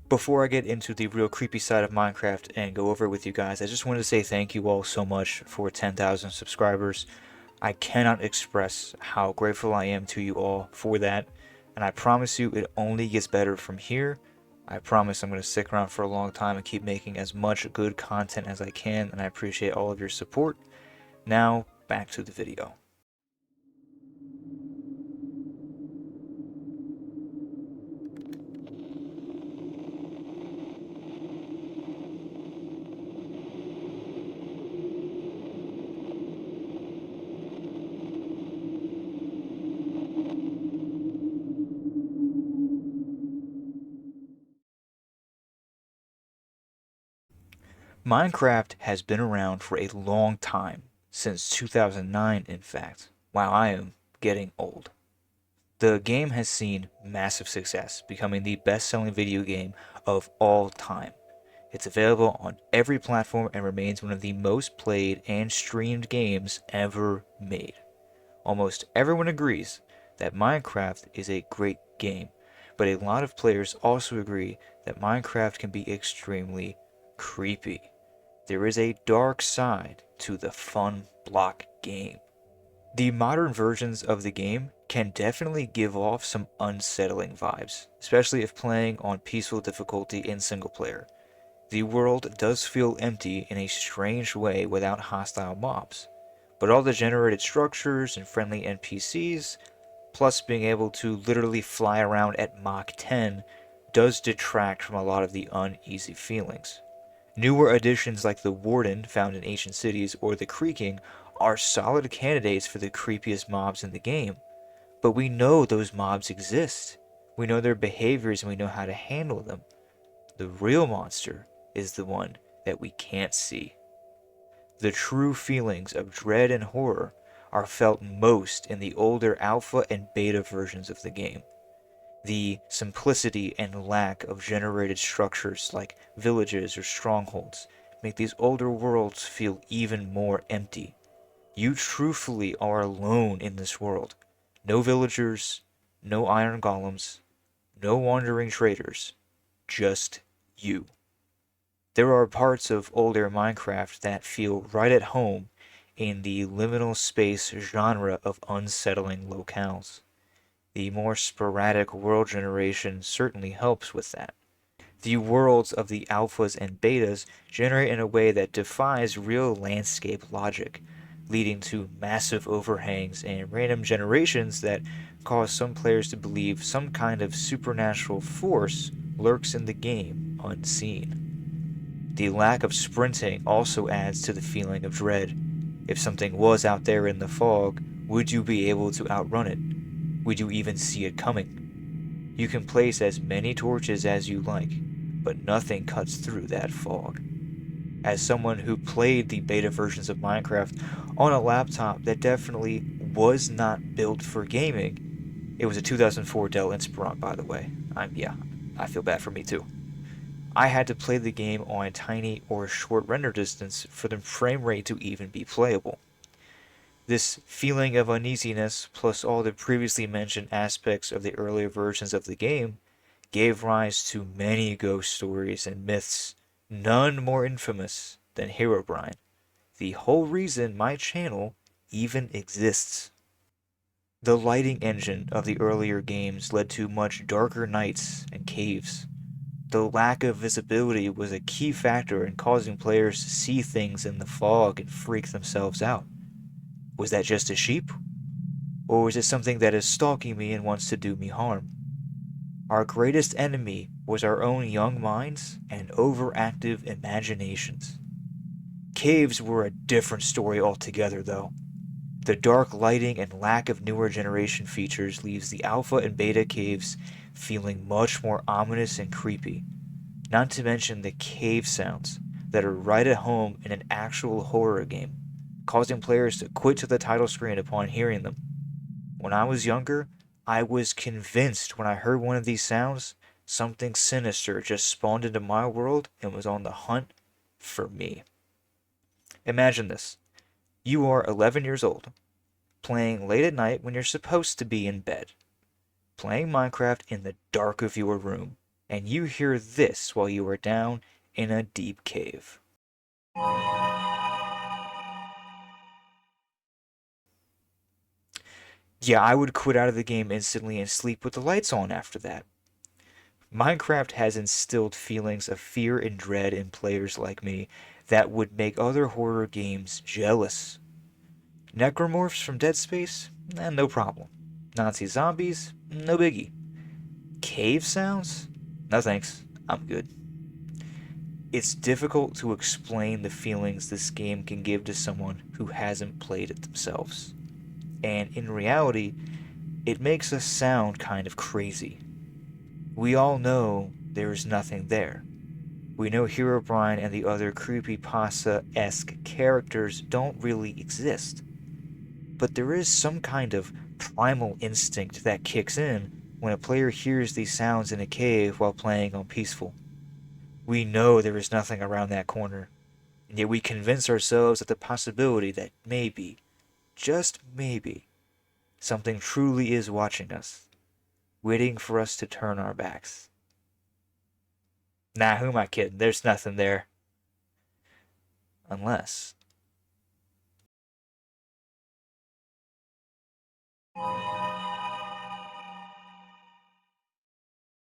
Before I get into the real creepy side of Minecraft and go over it with you guys, I just wanted to say thank you all so much for 10,000 subscribers. I cannot express how grateful I am to you all for that, and I promise you it only gets better from here. I promise I'm going to stick around for a long time and keep making as much good content as I can, and I appreciate all of your support. Now, back to the video. Minecraft has been around for a long time, since 2009 in fact. Wow, I am getting old. The game has seen massive success, becoming the best-selling video game of all time. It's available on every platform and remains one of the most played and streamed games ever made. Almost everyone agrees that Minecraft is a great game, but a lot of players also agree that Minecraft can be extremely creepy. There is a dark side to the fun block game. The modern versions of the game can definitely give off some unsettling vibes, especially if playing on peaceful difficulty in single player. The world does feel empty in a strange way without hostile mobs, but all the generated structures and friendly NPCs, plus being able to literally fly around at Mach 10, does detract from a lot of the uneasy feelings. Newer additions like the Warden found in ancient cities or the Creaking are solid candidates for the creepiest mobs in the game, but we know those mobs exist. We know their behaviors and we know how to handle them. The real monster is the one that we can't see. The true feelings of dread and horror are felt most in the older alpha and beta versions of the game. The simplicity and lack of generated structures like villages or strongholds make these older worlds feel even more empty. You truthfully are alone in this world. No villagers, no iron golems, no wandering traders, just you. There are parts of older Minecraft that feel right at home in the liminal space genre of unsettling locales. The more sporadic world generation certainly helps with that. The worlds of the alphas and betas generate in a way that defies real landscape logic, leading to massive overhangs and random generations that cause some players to believe some kind of supernatural force lurks in the game unseen. The lack of sprinting also adds to the feeling of dread. If something was out there in the fog, would you be able to outrun it? Would you even see it coming? You can place as many torches as you like, but nothing cuts through that fog. As someone who played the beta versions of Minecraft on a laptop that definitely was not built for gaming, it was a 2004 Dell Inspiron, by the way. I feel bad for me too. I had to play the game on a tiny or short render distance for the frame rate to even be playable. This feeling of uneasiness, plus all the previously mentioned aspects of the earlier versions of the game, gave rise to many ghost stories and myths, none more infamous than Herobrine, the whole reason my channel even exists. The lighting engine of the earlier games led to much darker nights and caves. The lack of visibility was a key factor in causing players to see things in the fog and freak themselves out. Was that just a sheep? Or was it something that is stalking me and wants to do me harm? Our greatest enemy was our own young minds and overactive imaginations. Caves were a different story altogether, though. The dark lighting and lack of newer generation features leaves the alpha and beta caves feeling much more ominous and creepy. Not to mention the cave sounds that are right at home in an actual horror game, causing players to quit to the title screen upon hearing them. When I was younger, I was convinced when I heard one of these sounds, something sinister just spawned into my world and was on the hunt for me. Imagine this. You are 11 years old, playing late at night when you're supposed to be in bed, playing Minecraft in the dark of your room, and you hear this while you are down in a deep cave. Yeah, I would quit out of the game instantly and sleep with the lights on after that. Minecraft has instilled feelings of fear and dread in players like me that would make other horror games jealous. Necromorphs from Dead Space? No problem. Nazi zombies? No biggie. Cave sounds? No thanks. I'm good. It's difficult to explain the feelings this game can give to someone who hasn't played it themselves. And in reality, it makes us sound kind of crazy. We all know there is nothing there. We know Herobrine and the other creepypasta-esque characters don't really exist. But there is some kind of primal instinct that kicks in when a player hears these sounds in a cave while playing on peaceful. We know there is nothing around that corner, and yet we convince ourselves of the possibility that maybe, just maybe, something truly is watching us, waiting for us to turn our backs. Nah, who am I kidding? There's nothing there. Unless